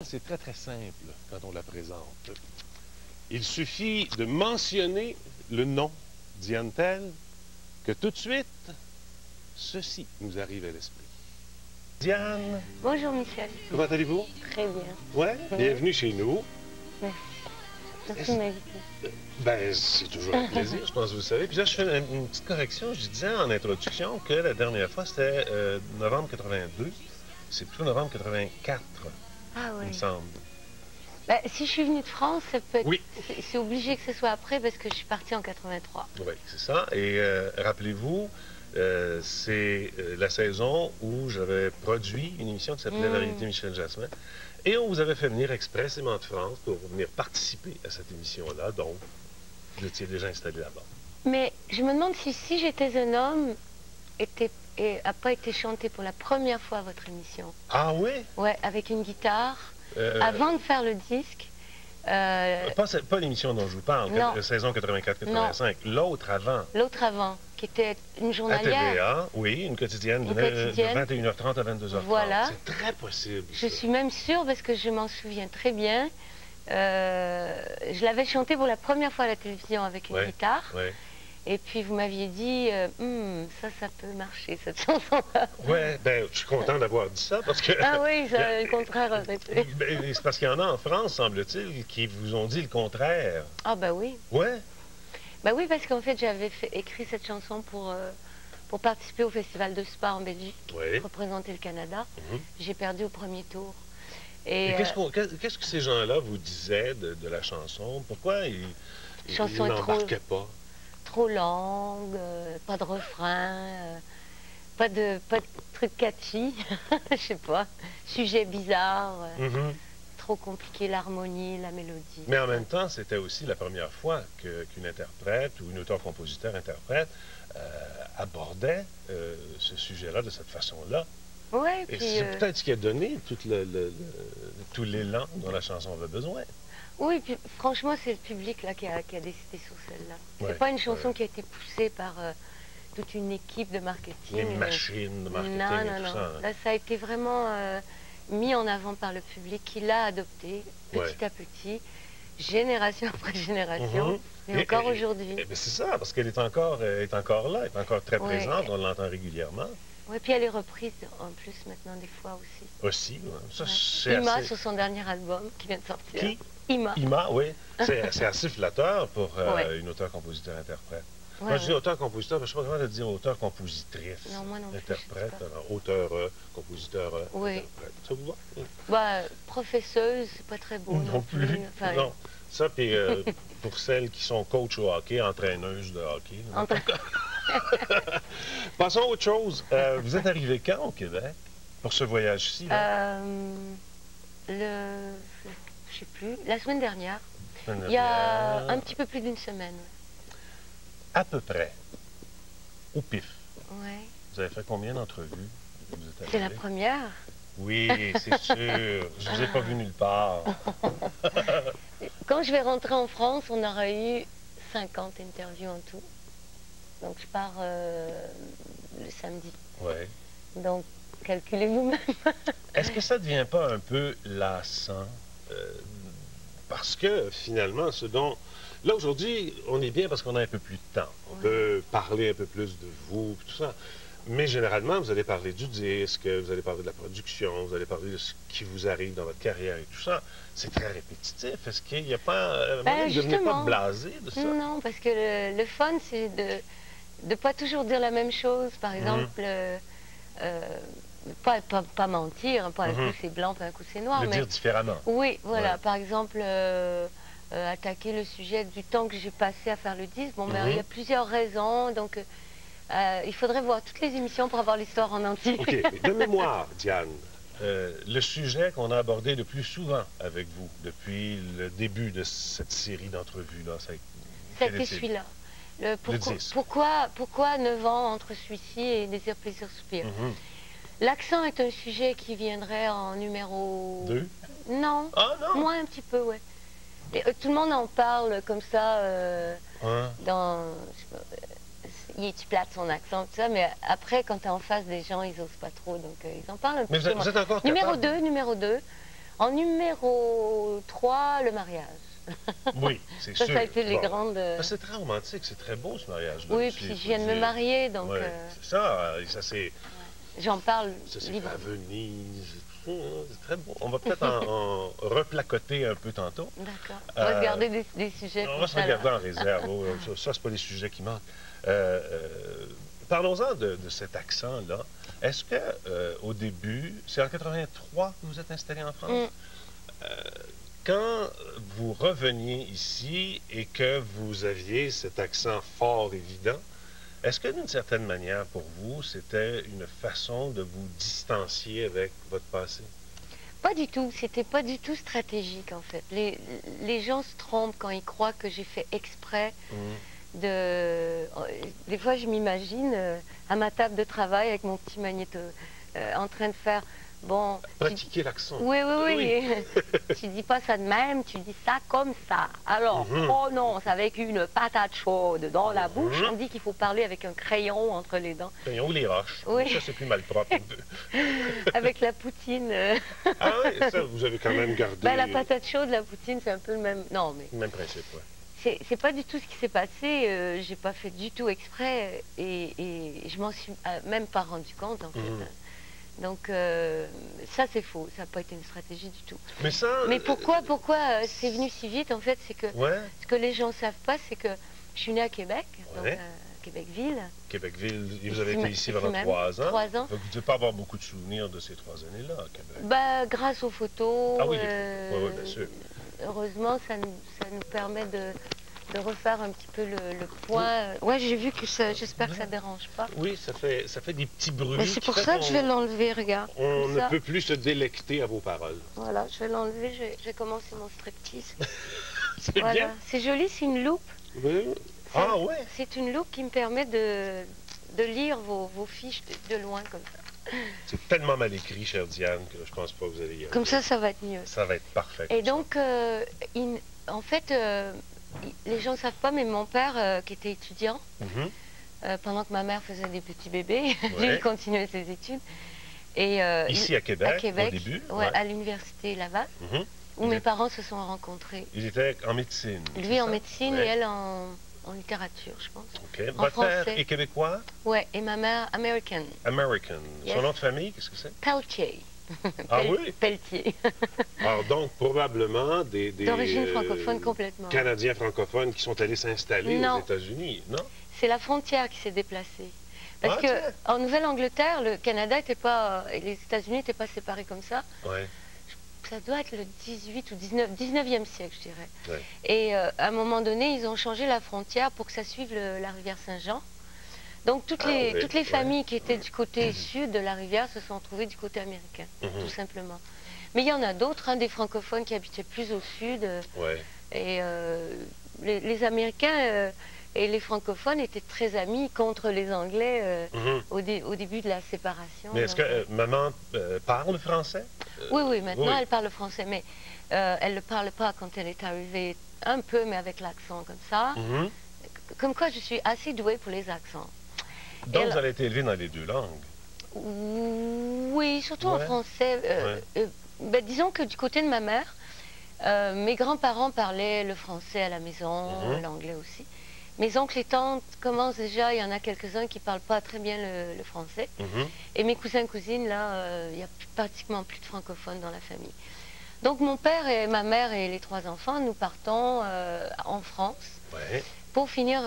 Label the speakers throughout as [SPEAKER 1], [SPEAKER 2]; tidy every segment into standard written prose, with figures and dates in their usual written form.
[SPEAKER 1] C'est très très simple quand on la présente. Il suffit de mentionner le nom Diane Tell que tout de suite, ceci nous arrive à l'esprit. Diane,
[SPEAKER 2] Bonjour Michel.
[SPEAKER 1] comment allez-vous?
[SPEAKER 2] Très bien.
[SPEAKER 1] Ouais, bienvenue chez nous.
[SPEAKER 2] Merci. Merci de m'inviter.
[SPEAKER 1] Ben, c'est toujours un plaisir, je pense que vous le savez. Puis là, je fais une petite correction. Je disais en introduction que la dernière fois, c'était novembre 82. C'est plutôt novembre 84,
[SPEAKER 2] Ah oui.
[SPEAKER 1] il me semble.
[SPEAKER 2] Bah, si je suis venue de France, ça peut être...
[SPEAKER 1] Oui.
[SPEAKER 2] C'est obligé que ce soit après parce que je suis partie en 83.
[SPEAKER 1] Oui, c'est ça. Et rappelez-vous, c'est la saison où j'avais produit une émission qui s'appelait Variété Michel Jasmin. Et on vous avait fait venir expressément de France pour venir participer à cette émission-là. Donc, vous étiez déjà installé là-bas.
[SPEAKER 2] Mais je me demande si j'étais un homme n'a pas été chanté pour la première fois à votre émission.
[SPEAKER 1] Ah oui?
[SPEAKER 2] Ouais, avec une guitare. Avant de faire le disque.
[SPEAKER 1] Pas l'émission dont je vous parle, saison 84-85. L'autre avant.
[SPEAKER 2] L'autre avant, qui était une journalière.
[SPEAKER 1] À TVA, oui, une quotidienne, de 21h30 à 22h30.
[SPEAKER 2] Voilà.
[SPEAKER 1] C'est très possible.
[SPEAKER 2] Je suis même sûre, parce que je m'en souviens très bien. Je l'avais chanté pour la première fois à la télévision avec une guitare.
[SPEAKER 1] Ouais.
[SPEAKER 2] Et puis vous m'aviez dit, ça peut marcher, cette chanson-là.
[SPEAKER 1] Oui, ben, je suis content d'avoir dit ça parce que...
[SPEAKER 2] Ah oui, le contraire aurait été.
[SPEAKER 1] Ben, c'est parce qu'il y en a en France, semble-t-il, qui vous ont dit le contraire.
[SPEAKER 2] Ah ben oui.
[SPEAKER 1] Ouais.
[SPEAKER 2] Ben oui, parce qu'en fait, j'avais écrit cette chanson pour participer au Festival de Spa en Belgique, représenter le Canada. J'ai perdu au premier tour.
[SPEAKER 1] Et qu'est-ce que ces gens-là vous disaient de la chanson? Pourquoi ils n'embarquaient pas?
[SPEAKER 2] Trop longue, pas de refrain, pas de truc catchy, je sais pas, sujet bizarre, trop compliqué l'harmonie, la mélodie.
[SPEAKER 1] Mais en même temps, c'était aussi la première fois qu'une interprète ou une auteur-compositeur-interprète abordait ce sujet-là de cette façon-là.
[SPEAKER 2] Ouais,
[SPEAKER 1] et
[SPEAKER 2] puis
[SPEAKER 1] c'est peut-être ce qui a donné tout l'élan dont la chanson avait besoin.
[SPEAKER 2] Oui, puis franchement, c'est le public là, qui a décidé sur celle-là. C'est pas une chanson qui a été poussée par toute une équipe de marketing.
[SPEAKER 1] Les machines de marketing
[SPEAKER 2] non.
[SPEAKER 1] tout ça.
[SPEAKER 2] Là, ça a été vraiment mis en avant par le public qui l'a adopté petit à petit, génération après génération, et encore aujourd'hui.
[SPEAKER 1] C'est ça, parce qu'elle est encore là, elle est encore très présente, on l'entend régulièrement.
[SPEAKER 2] Oui, puis elle est reprise en plus maintenant des fois aussi.
[SPEAKER 1] Aussi, ça
[SPEAKER 2] Ima sur son dernier album qui vient de sortir.
[SPEAKER 1] Qui?
[SPEAKER 2] Ima.
[SPEAKER 1] Ima, oui. C'est assez flatteur pour une auteure-compositeur-interprète. Moi, je dis auteur-compositeur, mais je ne sais pas comment le dire auteur-compositrice.
[SPEAKER 2] Non, moi non plus.
[SPEAKER 1] Interprète, auteur-compositeur, interprète. Ça vous va?
[SPEAKER 2] Bah, professeuse, c'est pas très beau.
[SPEAKER 1] Non plus.
[SPEAKER 2] Enfin,
[SPEAKER 1] non. Ça, puis pour celles qui sont coach au hockey, entraîneuses de hockey. Passons à autre chose. Vous êtes arrivé quand au Québec pour ce voyage-ci?
[SPEAKER 2] Je sais plus, la semaine dernière. Il y a un petit peu plus d'une semaine.
[SPEAKER 1] À peu près. Au pif.
[SPEAKER 2] Ouais.
[SPEAKER 1] Vous avez fait combien d'entrevues?
[SPEAKER 2] C'est la première.
[SPEAKER 1] Oui, c'est sûr. Je ne vous ai pas vu nulle part.
[SPEAKER 2] Quand je vais rentrer en France, on aura eu 50 interviews en tout. Donc je pars le samedi.
[SPEAKER 1] Oui.
[SPEAKER 2] Donc calculez vous-même.
[SPEAKER 1] Est-ce que ça ne devient pas un peu lassant? Parce que finalement, là, aujourd'hui, on est bien parce qu'on a un peu plus de temps. On peut parler un peu plus de vous, tout ça. Mais généralement, vous allez parler du disque, vous allez parler de la production, vous allez parler de ce qui vous arrive dans votre carrière et tout ça. C'est très répétitif. Est-ce qu'il n'y a pas... vous ne devenez pas blasé de ça?
[SPEAKER 2] Non, parce que le fun, c'est de ne pas toujours dire la même chose. Par exemple, pas mentir, hein, pas un coup c'est blanc, pas un coup c'est noir.
[SPEAKER 1] Le dire différemment.
[SPEAKER 2] Oui, voilà. Par exemple, attaquer le sujet du temps que j'ai passé à faire le disque. Bon, il y a plusieurs raisons, donc il faudrait voir toutes les émissions pour avoir l'histoire en entier.
[SPEAKER 1] OK. De mémoire, Diane, le sujet qu'on a abordé le plus souvent avec vous depuis le début de cette série d'entrevues-là,
[SPEAKER 2] c'était celui-là. Pourquoi 9 ans entre celui-ci et Désir, plaisir, soupir? L'accent est un sujet qui viendrait en numéro... 2? Non. Ah non? Moi, un petit peu, oui. Tout le monde en parle comme ça dans... il est plate son accent, tout ça, mais après, quand tu es en face des gens, ils n'osent pas trop, donc ils en parlent un peu.
[SPEAKER 1] Mais vous êtes encore
[SPEAKER 2] numéro 2, En numéro 3, le mariage.
[SPEAKER 1] Oui, c'est sûr.
[SPEAKER 2] Ça a été les grandes...
[SPEAKER 1] C'est très romantique, c'est très beau ce mariage-là.
[SPEAKER 2] Oui, puis je viens de me marier, donc...
[SPEAKER 1] c'est ça, ça c'est...
[SPEAKER 2] J'en parle
[SPEAKER 1] ça, c'est à Venise, c'est très beau. On va peut-être en replacoter un peu tantôt.
[SPEAKER 2] D'accord. On va se garder des sujets.
[SPEAKER 1] On va se regarder en réserve. Ça, c'est pas les sujets qui manquent. Parlons-en de cet accent-là. Est-ce que au début, c'est en 83 que vous êtes installé en France? Quand vous reveniez ici et que vous aviez cet accent fort évident, est-ce que d'une certaine manière, pour vous, c'était une façon de vous distancier avec votre passé?
[SPEAKER 2] Pas du tout. C'était pas du tout stratégique, en fait. Les gens se trompent quand ils croient que j'ai fait exprès de... Des fois, je m'imagine à ma table de travail avec mon petit magnéto en train de faire... Bon,
[SPEAKER 1] pratiquer l'accent.
[SPEAKER 2] Oui. Tu dis pas ça de même, tu dis ça comme ça. Alors, prononce avec une patate chaude dans la bouche. On dit qu'il faut parler avec un crayon entre les dents.
[SPEAKER 1] Crayon ou les roches. Oui. Ça, c'est plus malpropre un peu.
[SPEAKER 2] Avec la poutine.
[SPEAKER 1] Ah oui, ça, vous avez quand même gardé...
[SPEAKER 2] Ben, la patate chaude, la poutine, c'est un peu le même... Non, mais...
[SPEAKER 1] Le même principe, oui.
[SPEAKER 2] C'est pas du tout ce qui s'est passé. J'ai pas fait du tout exprès. Et je m'en suis même pas rendu compte, en fait. Donc, ça, c'est faux. Ça n'a pas été une stratégie du tout.
[SPEAKER 1] Mais
[SPEAKER 2] pourquoi c'est venu si vite, en fait, c'est que ce que les gens ne savent pas, c'est que je suis née à Québec, donc à Québec-Ville.
[SPEAKER 1] Québec-Ville, et vous avez été ici pendant 3 ans.
[SPEAKER 2] 3 ans.
[SPEAKER 1] Donc, vous ne devez pas avoir beaucoup de souvenirs de ces 3 années-là à Québec.
[SPEAKER 2] Bah, grâce aux photos.
[SPEAKER 1] Ah oui, bien sûr.
[SPEAKER 2] Heureusement, ça nous permet de refaire un petit peu le point. Ouais, j'ai vu que ça, j'espère que ça ne dérange pas.
[SPEAKER 1] Oui, ça fait des petits bruits.
[SPEAKER 2] Mais c'est pour ça que je vais l'enlever, regarde.
[SPEAKER 1] On ne peut plus se délecter à vos paroles.
[SPEAKER 2] Voilà, je vais l'enlever, je vais commencer mon striptease.
[SPEAKER 1] C'est bien.
[SPEAKER 2] C'est joli, c'est une loupe.
[SPEAKER 1] Oui. Ah ouais.
[SPEAKER 2] C'est une loupe qui me permet de lire vos fiches de loin comme ça.
[SPEAKER 1] C'est tellement mal écrit, chère Diane, que je pense pas que vous allez y arriver.
[SPEAKER 2] Comme ça va être mieux.
[SPEAKER 1] Ça va être parfait.
[SPEAKER 2] Et donc, en fait... les gens ne savent pas, mais mon père, qui était étudiant, pendant que ma mère faisait des petits bébés, lui, il continuait ses études. Et,
[SPEAKER 1] ici à Québec, au début?
[SPEAKER 2] À l'université Laval, où mes parents se sont rencontrés.
[SPEAKER 1] Ils étaient en médecine.
[SPEAKER 2] Lui en médecine et elle en littérature, je pense.
[SPEAKER 1] OK. Votre père est québécois?
[SPEAKER 2] Oui, et ma mère, American.
[SPEAKER 1] American. Yes. Son nom de famille, qu'est-ce que c'est?
[SPEAKER 2] Peltier.
[SPEAKER 1] Ah oui?
[SPEAKER 2] Pelletier.
[SPEAKER 1] Alors donc, probablement des
[SPEAKER 2] d'origine francophone complètement.
[SPEAKER 1] Canadiens francophones qui sont allés s'installer aux États-Unis, non?
[SPEAKER 2] C'est la frontière qui s'est déplacée. Parce que en Nouvelle-Angleterre, le Canada n'était pas... et les États-Unis n'étaient pas séparés comme ça.
[SPEAKER 1] Ouais.
[SPEAKER 2] Ça doit être le 18 ou 19e siècle, je dirais.
[SPEAKER 1] Ouais.
[SPEAKER 2] Et à un moment donné, ils ont changé la frontière pour que ça suive la rivière Saint-Jean. Donc toutes les familles qui étaient du côté sud de la rivière se sont retrouvées du côté américain, tout simplement. Mais il y en a d'autres, des francophones qui habitaient plus au sud. Et les Américains et les francophones étaient très amis contre les Anglais au début de la séparation.
[SPEAKER 1] Mais est-ce que maman parle français?
[SPEAKER 2] Oui, maintenant elle parle français, mais elle ne le parle pas quand elle est arrivée un peu, mais avec l'accent comme ça. Comme quoi je suis assez douée pour les accents.
[SPEAKER 1] Donc, vous avez été élevée dans les 2 langues?
[SPEAKER 2] Oui, surtout en français. Disons que du côté de ma mère, mes grands-parents parlaient le français à la maison, l'anglais aussi. Mes oncles et tantes commencent déjà, il y en a quelques-uns qui ne parlent pas très bien le français. Et mes cousins et cousines, là, il n'y a pratiquement plus de francophones dans la famille. Donc mon père et ma mère et les 3 enfants, nous partons en France. Pour finir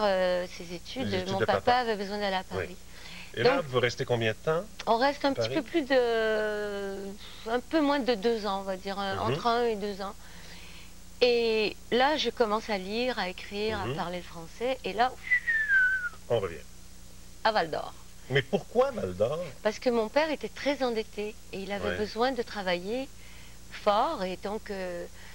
[SPEAKER 2] ses études, mon papa avait besoin d'aller à Paris.
[SPEAKER 1] Et là, vous restez combien de temps?
[SPEAKER 2] On reste un petit peu plus un peu moins de 2 ans, on va dire, entre 1 et 2 ans. Et là, je commence à lire, à écrire, à parler le français. Et là,
[SPEAKER 1] on revient.
[SPEAKER 2] À Val-d'Or.
[SPEAKER 1] Mais pourquoi Val-d'Or?
[SPEAKER 2] Parce que mon père était très endetté et il avait besoin de travailler fort et donc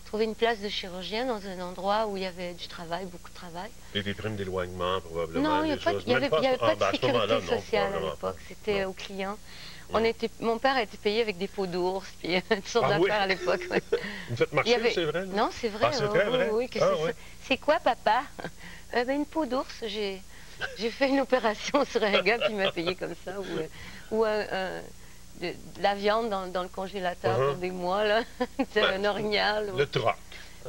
[SPEAKER 2] trouver une place de chirurgien dans un endroit où il y avait du travail, beaucoup de travail.
[SPEAKER 1] Et des primes d'éloignement, probablement.
[SPEAKER 2] Non, il n'y avait pas de sécurité sociale à l'époque. C'était aux clients. Mon père a été payé avec des peaux d'ours, puis toutes sortes d'affaires à l'époque.
[SPEAKER 1] Vous faites marcher, c'est vrai?
[SPEAKER 2] Non, c'est vrai.
[SPEAKER 1] C'est très vrai?
[SPEAKER 2] Oui, c'est quoi, papa? Une peau d'ours. J'ai fait une opération sur un gars qui m'a payé comme ça. Ou de la viande dans le congélateur pour des mois, là. C'est un orignal.
[SPEAKER 1] Le troc.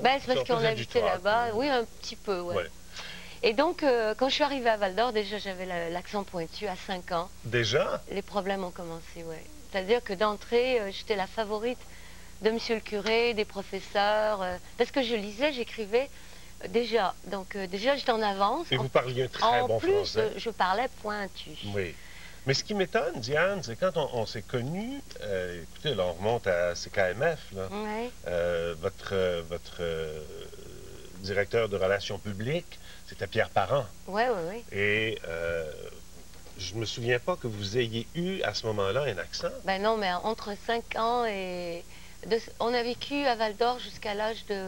[SPEAKER 2] Ben, c'est parce qu'on habitait là-bas. Oui, un petit peu, ouais. Et donc, quand je suis arrivée à Val-d'Or, déjà, j'avais l'accent pointu à 5 ans.
[SPEAKER 1] Déjà?
[SPEAKER 2] Les problèmes ont commencé, oui. C'est-à-dire que d'entrée, j'étais la favorite de monsieur le curé, des professeurs, parce que je lisais, j'écrivais déjà. Donc, déjà, j'étais en avance.
[SPEAKER 1] Et vous parliez un très bon français.
[SPEAKER 2] En plus, je parlais pointu.
[SPEAKER 1] Oui. Mais ce qui m'étonne, Diane, c'est quand on s'est connus, écoutez, là, on remonte à CKMF, là.
[SPEAKER 2] Oui.
[SPEAKER 1] Votre directeur de relations publiques, c'était Pierre Parent.
[SPEAKER 2] Oui, oui, oui.
[SPEAKER 1] Et je ne me souviens pas que vous ayez eu, à ce moment-là, un accent.
[SPEAKER 2] Ben non, mais entre 5 ans et... on a vécu à Val-d'Or jusqu'à l'âge de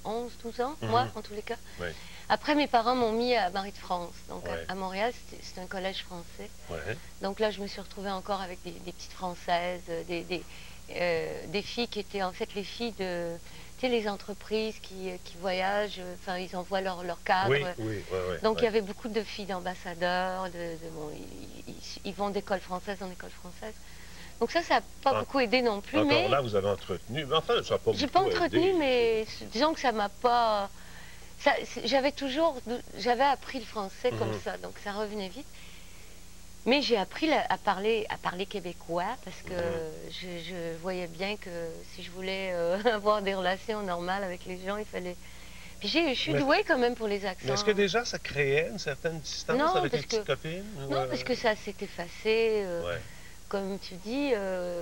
[SPEAKER 2] 11, 12 ans, moi, en tous les cas.
[SPEAKER 1] Oui.
[SPEAKER 2] Après, mes parents m'ont mis à Marie-de-France. Donc, à Montréal, c'est un collège français.
[SPEAKER 1] Ouais.
[SPEAKER 2] Donc là, je me suis retrouvée encore avec des petites Françaises, des filles qui étaient en fait les filles de... Tu sais, les entreprises qui voyagent, enfin, ils envoient leur cadre.
[SPEAKER 1] Oui, oui, oui.
[SPEAKER 2] Donc, il y avait beaucoup de filles d'ambassadeurs, bon, ils vont d'école française en école française. Donc ça n'a pas beaucoup aidé non plus.
[SPEAKER 1] Encore là, vous avez entretenu. Mais enfin, ça n'a pas beaucoup aidé.
[SPEAKER 2] J'ai pas entretenu, mais disons que ça m'a pas... J'avais appris le français comme ça, donc ça revenait vite. Mais j'ai appris à parler québécois parce que je voyais bien que si je voulais avoir des relations normales avec les gens, il fallait... Puis je suis douée quand même pour les accents.
[SPEAKER 1] Mais est-ce que déjà ça créait une certaine distance avec les petites copines?
[SPEAKER 2] Non, parce que ça s'est effacé. Comme tu dis,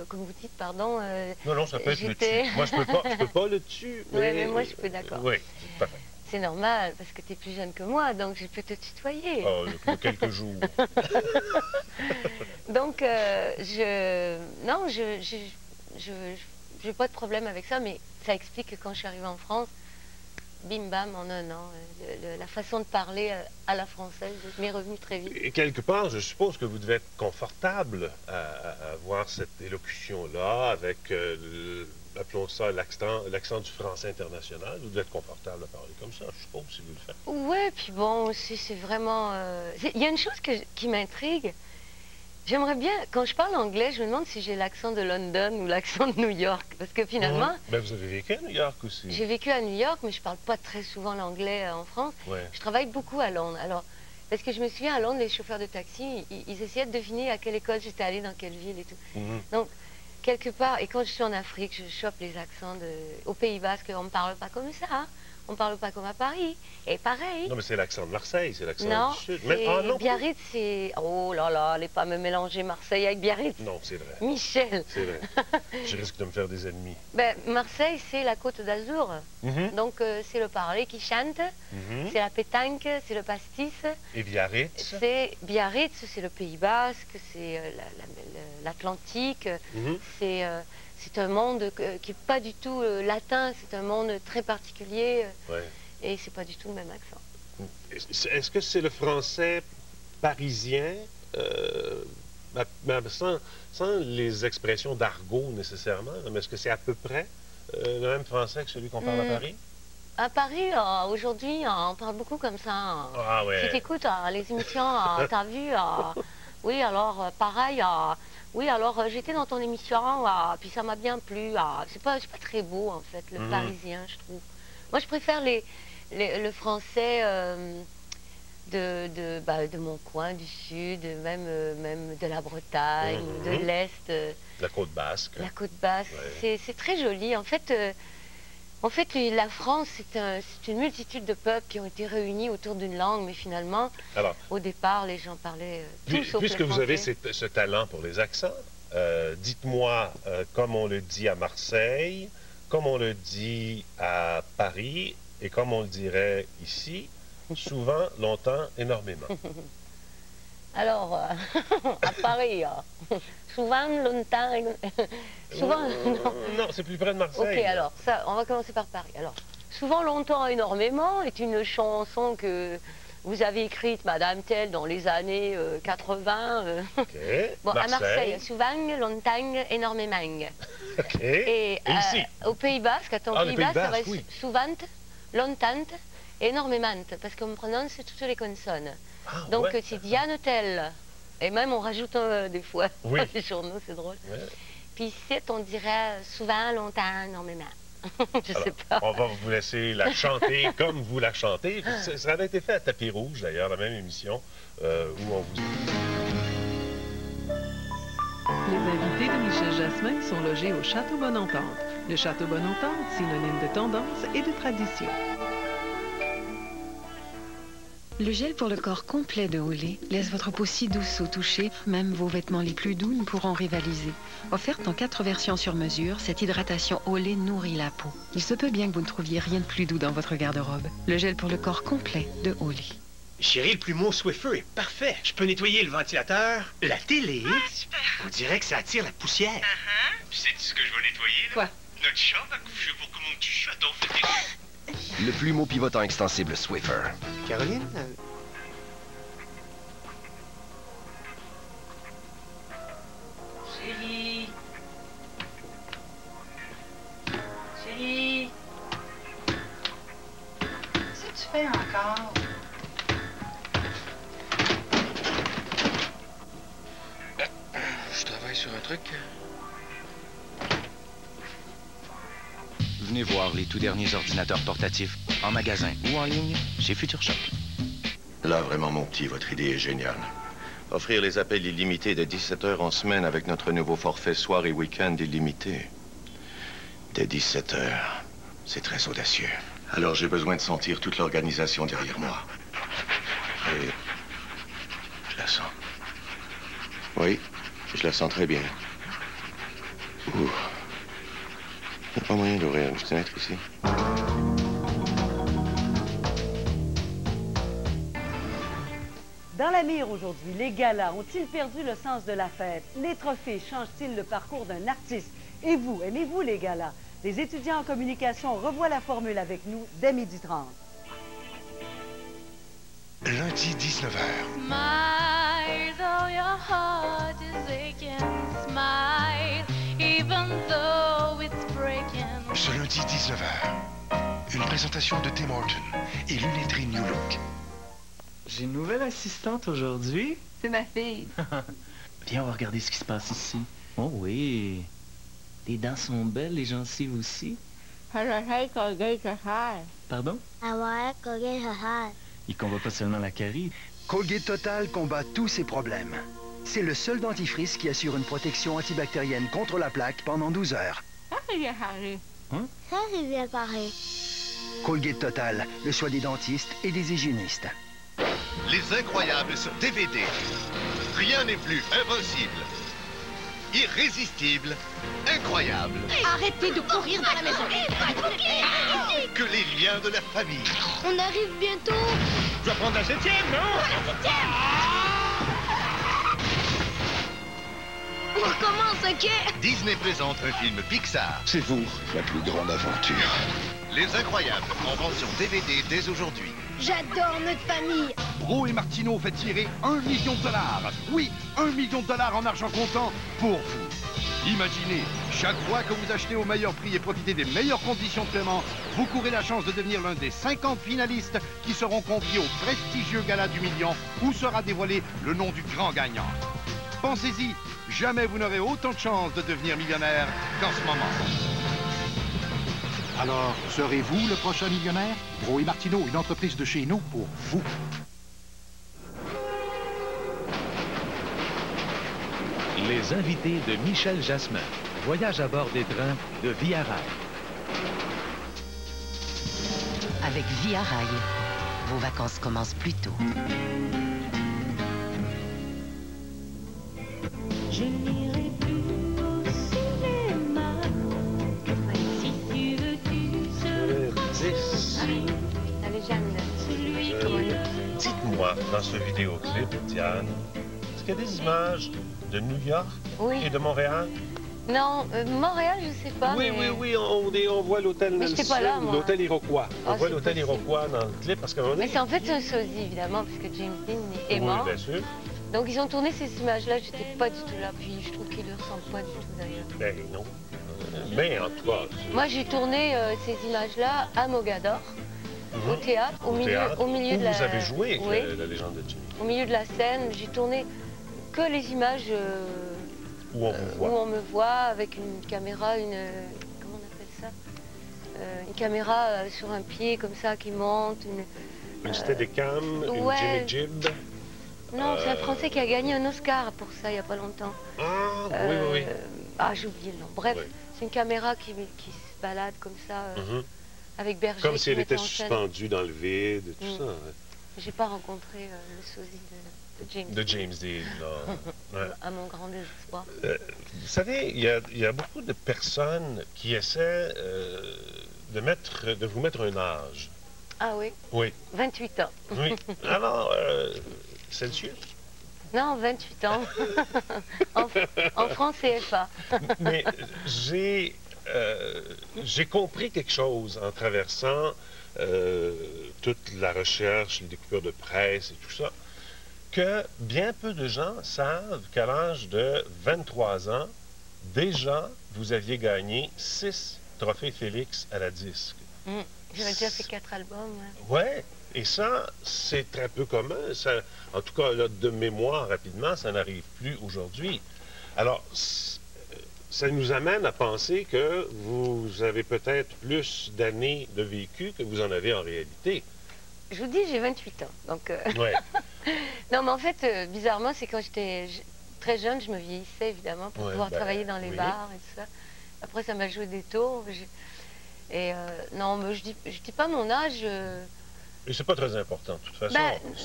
[SPEAKER 2] comme vous dites, pardon.
[SPEAKER 1] Non, ça peut être le tu. Moi, je peux pas le tu.
[SPEAKER 2] Mais moi, je peux, d'accord.
[SPEAKER 1] Oui, parfait.
[SPEAKER 2] C'est normal, parce que tu es plus jeune que moi, donc je peux te tutoyer.
[SPEAKER 1] Oh, il y a quelques jours.
[SPEAKER 2] Donc, non, je n'ai pas de problème avec ça, mais ça explique que quand je suis arrivée en France, bim bam, en un an, la façon de parler à la française m'est revenue très vite.
[SPEAKER 1] Et quelque part, je suppose que vous devez être confortable à avoir cette élocution-là avec, appelons ça l'accent du français international. Vous devez être confortable à parler comme ça, je suppose, si vous le faites.
[SPEAKER 2] Oui, puis bon, aussi, c'est vraiment... Il y a une chose qui m'intrigue. J'aimerais bien, quand je parle anglais, je me demande si j'ai l'accent de London ou l'accent de New York. Parce que finalement...
[SPEAKER 1] Ben, vous avez vécu à New York aussi.
[SPEAKER 2] J'ai vécu à New York, mais je parle pas très souvent l'anglais en France. Je travaille beaucoup à Londres. Alors, parce que je me souviens, à Londres, les chauffeurs de taxi, ils essayaient de deviner à quelle école j'étais allée, dans quelle ville et tout. Donc, quelque part, et quand je suis en Afrique, je chope les accents au Pays Basque, on ne me parle pas comme ça, hein. On ne parle pas comme à Paris. Et pareil.
[SPEAKER 1] Non, mais c'est l'accent de Marseille, c'est l'accent du Sud.
[SPEAKER 2] Non, Biarritz, c'est... Oh là là, allez pas me mélanger Marseille avec Biarritz.
[SPEAKER 1] Non, c'est vrai.
[SPEAKER 2] Michel.
[SPEAKER 1] C'est vrai. Je risque de me faire des ennemis.
[SPEAKER 2] Ben, Marseille, c'est la Côte d'Azur. Donc, c'est le parler qui chante. C'est la pétanque, c'est le pastis.
[SPEAKER 1] Et Biarritz?
[SPEAKER 2] Biarritz, c'est le Pays Basque, c'est l'Atlantique. C'est un monde qui n'est pas du tout latin, c'est un monde très particulier et c'est pas du tout le même accent.
[SPEAKER 1] Est-ce que c'est le français parisien, sans les expressions d'argot nécessairement, mais est-ce que c'est à peu près le même français que celui qu'on parle à Paris?
[SPEAKER 2] À Paris, aujourd'hui, on parle beaucoup comme ça.
[SPEAKER 1] Ah ouais.
[SPEAKER 2] Si tu écoutes les émissions, tu as vu, oui, alors pareil, oui, alors j'étais dans ton émission, puis ça m'a bien plu. C'est pas très beau, en fait, le parisien, je trouve. Moi, je préfère le français de mon coin, du sud, même de la Bretagne, de l'Est.
[SPEAKER 1] La côte basque.
[SPEAKER 2] La côte basque, c'est très joli. En fait, la France, c'est une multitude de peuples qui ont été réunis autour d'une langue, mais finalement, au départ, les gens parlaient tous sauf le français.
[SPEAKER 1] Puisque vous avez ce talent pour les accents, dites-moi, comme on le dit à Marseille, comme on le dit à Paris, et comme on le dirait ici, souvent, longtemps, énormément.
[SPEAKER 2] Alors, à Paris, souvent, longtemps, souvent...
[SPEAKER 1] non, c'est plus près de Marseille.
[SPEAKER 2] Ok, alors, ça, on va commencer par Paris. Alors, souvent, longtemps, énormément est une chanson que vous avez écrite, Madame Tell, dans les années 80. Bon, à Marseille, souvent, longtemps, énormément. Et
[SPEAKER 1] ici?
[SPEAKER 2] Au Pays Basque, à ton Pays Basque, ça va être souvent, longtemps, énormément, parce qu'on prononce toutes les consonnes. Donc, c'est Diane Tell. Et même, on rajoute des fois dans les journaux, c'est drôle. Ouais. Puis ici, on dirait souvent, longtemps, énormément. Je sais pas.
[SPEAKER 1] On va vous laisser la chanter comme vous la chantez. Ça avait été fait à Tapis Rouge, d'ailleurs, la même émission, où on vous...
[SPEAKER 3] Les invités de Michel Jasmin sont logés au Château Bonne-Entente. Le Château Bonne-Entente, synonyme de tendance et de tradition.
[SPEAKER 4] Le gel pour le corps complet de Olé laisse votre peau si douce au toucher, même vos vêtements les plus doux ne pourront rivaliser. Offerte en 4 versions sur mesure, cette hydratation Olé nourrit la peau. Il se peut bien que vous ne trouviez rien de plus doux dans votre garde-robe. Le gel pour le corps complet de Olé.
[SPEAKER 5] Chérie, le plumeau Swiffer est parfait. Je peux nettoyer le ventilateur, la télé. Ah, super. On dirait que ça attire la poussière. Sais-tu ce que je vais nettoyer, là? Quoi? Notre chat va coucher pour que mon petit chaton fait des...
[SPEAKER 6] Le plumeau pivotant extensible Swiffer.
[SPEAKER 5] Caroline?
[SPEAKER 7] Chérie. Chérie. Qu'est-ce que tu fais encore?
[SPEAKER 6] Je travaille sur un truc. Venez voir les tout derniers ordinateurs portatifs en magasin ou en ligne chez Future Shop.
[SPEAKER 8] Là, vraiment, mon petit, votre idée est géniale. Offrir les appels illimités dès 17h en semaine avec notre nouveau forfait soir et week-end illimité. Dès 17h, c'est très audacieux. Alors, j'ai besoin de sentir toute l'organisation derrière moi. Et je la sens. Oui, je la sens très bien. Ouh. Il n'y a pas moyen d'ouvrir une fenêtre ici.
[SPEAKER 9] Dans la mire aujourd'hui, les galas ont-ils perdu le sens de la fête? Les trophées changent-ils le parcours d'un artiste? Et vous, aimez-vous les galas? Les étudiants en communication revoient la formule avec nous dès 12h30.
[SPEAKER 10] Lundi 19h.
[SPEAKER 11] Smile, though your heart is aching. Smile, even though it's breaking.
[SPEAKER 10] Ce lundi 19h, une présentation de Tim Horton et Lunetterie New Look.
[SPEAKER 12] J'ai une nouvelle assistante aujourd'hui.
[SPEAKER 13] C'est ma fille.
[SPEAKER 12] Viens, on va regarder ce qui se passe ici. Oh oui. Les dents sont belles, les gencives aussi. Pardon? Il combat pas seulement la carie.
[SPEAKER 14] Colgate Total combat tous ces problèmes. C'est le seul dentifrice qui assure une protection antibactérienne contre la plaque pendant 12 heures.
[SPEAKER 11] Ça, c'est bien parlé.
[SPEAKER 14] Hein?
[SPEAKER 11] Ça, c'est bien parlé.
[SPEAKER 14] Colgate Total, le choix des dentistes et des hygiénistes.
[SPEAKER 15] Les Incroyables sur DVD. Rien n'est plus impossible. Irrésistible. Incroyable.
[SPEAKER 11] Arrêtez de courir dans la maison.
[SPEAKER 15] Que les liens de la famille.
[SPEAKER 11] On arrive bientôt.
[SPEAKER 15] Je dois prendre la 7e, non?
[SPEAKER 11] La 7e. On recommence, ok?
[SPEAKER 15] Disney présente un film Pixar.
[SPEAKER 10] C'est vous, la plus grande aventure.
[SPEAKER 15] Les Incroyables, en vente sur DVD dès aujourd'hui.
[SPEAKER 11] J'adore notre famille.
[SPEAKER 16] Bro et Martineau fait tirer $1 million. Oui, $1 million en argent comptant pour vous. Imaginez, chaque fois que vous achetez au meilleur prix et profitez des meilleures conditions de paiement, vous courez la chance de devenir l'un des 50 finalistes qui seront conviés au prestigieux gala du million où sera dévoilé le nom du grand gagnant. Pensez-y, jamais vous n'aurez autant de chances de devenir millionnaire qu'en ce moment.
[SPEAKER 17] Alors, serez-vous le prochain millionnaire? Bro et Martineau, une entreprise de chez nous pour vous.
[SPEAKER 18] Les invités de Michel Jasmin. Voyage à bord des trains de Via Rail.
[SPEAKER 19] Avec Via Rail, vos vacances commencent plus tôt.
[SPEAKER 11] Je n'irai plus au cinéma. Si tu veux, tu seras
[SPEAKER 2] La légende.
[SPEAKER 1] Dites-moi, dans ce vidéoclip, Diane, est-ce qu'il y a des images de New York et de Montréal?
[SPEAKER 2] Non, Montréal, je sais pas.
[SPEAKER 1] Oui,
[SPEAKER 2] mais...
[SPEAKER 1] oui, on voit l'hôtel Nelson, l'hôtel Iroquois. On voit l'hôtel Iroquois dans le clip parce qu'à un moment donné...
[SPEAKER 2] Mais c'est en fait un sosie, évidemment, parce que James Dean est mort.
[SPEAKER 1] Oui, bien sûr.
[SPEAKER 2] Donc ils ont tourné ces images-là, j'étais pas du tout là, puis je trouve qu'ils ne ressemblent pas du tout d'ailleurs.
[SPEAKER 1] Ben non. Mais en tout cas...
[SPEAKER 2] Moi j'ai tourné ces images-là à Mogador, au théâtre, au milieu de la...
[SPEAKER 1] Vous avez joué avec la légende de Jimmy.
[SPEAKER 2] Au milieu de la scène, j'ai tourné que les images
[SPEAKER 1] où on me
[SPEAKER 2] voit avec une caméra, comment on appelle ça, une caméra sur un pied comme ça qui monte.
[SPEAKER 1] Une Steadicam, une Jimmy Jib.
[SPEAKER 2] Non, c'est un Français qui a gagné un Oscar pour ça il n'y a pas longtemps.
[SPEAKER 1] Ah, oui.
[SPEAKER 2] Ah, j'ai oublié le nom. Bref, c'est une caméra qui se balade comme ça, avec Berger.
[SPEAKER 1] Comme si elle était suspendue dans le vide, tout ça. Ouais.
[SPEAKER 2] J'ai pas rencontré le sosie de James
[SPEAKER 1] Dean, non.
[SPEAKER 2] À mon grand désespoir.
[SPEAKER 1] Vous savez, il y a beaucoup de personnes qui essaient de vous mettre un âge.
[SPEAKER 2] Ah oui?
[SPEAKER 1] Oui.
[SPEAKER 2] 28 ans.
[SPEAKER 1] Oui. Alors, Celsius?
[SPEAKER 2] Non, 28 ans. en francs CFA.
[SPEAKER 1] Mais j'ai compris quelque chose en traversant toute la recherche, les découpures de presse et tout ça, que bien peu de gens savent qu'à l'âge de 23 ans, déjà, vous aviez gagné 6 trophées Félix à la disque.
[SPEAKER 2] J'avais déjà fait 4 albums.
[SPEAKER 1] Ouais. Et ça, c'est très peu commun. Ça, en tout cas, là, de mémoire, rapidement, ça n'arrive plus aujourd'hui. Alors, ça nous amène à penser que vous avez peut-être plus d'années de vécu que vous en avez en réalité.
[SPEAKER 2] Je vous dis, j'ai 28 ans. Donc,
[SPEAKER 1] ouais.
[SPEAKER 2] Non, mais en fait, bizarrement, c'est quand j'étais très jeune, je me vieillissais, évidemment, pour pouvoir travailler dans les bars et tout ça. Après, ça m'a joué des tours. Et non, mais je dis pas mon âge.
[SPEAKER 1] Et c'est pas très important, de toute façon.